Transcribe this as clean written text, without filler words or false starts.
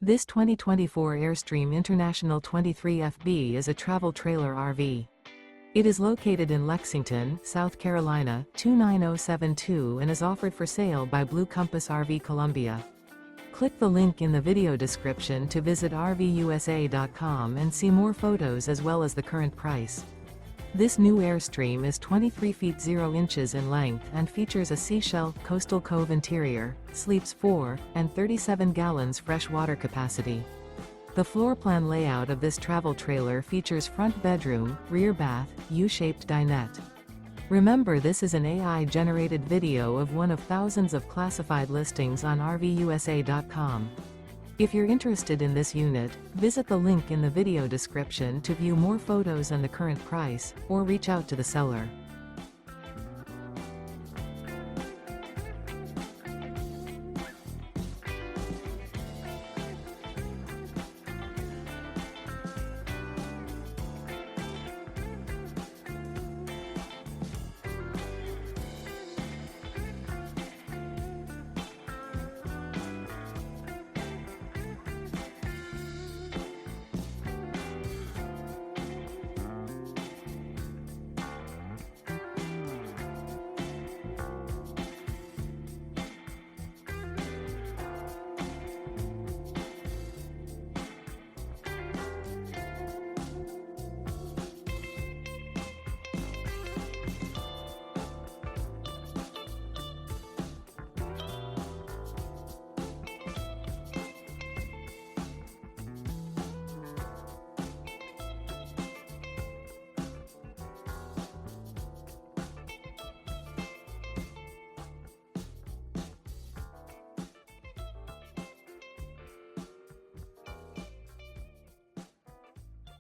This 2024 Airstream International 23FB is a travel trailer RV. It is located in Lexington, South Carolina, 29072 and is offered for sale by Blue Compass RV Columbia. Click the link in the video description to visit RVUSA.com and see more photos as well as the current price. This new Airstream is 23 feet 0 inches in length and features a Seashell, coastal cove interior, sleeps 4, and 37 gallons fresh water capacity. The floor plan layout of this travel trailer features front bedroom, rear bath, U-shaped dinette. Remember, this is an AI-generated video of one of thousands of classified listings on RVUSA.com. If you're interested in this unit, visit the link in the video description to view more photos and the current price, or reach out to the seller.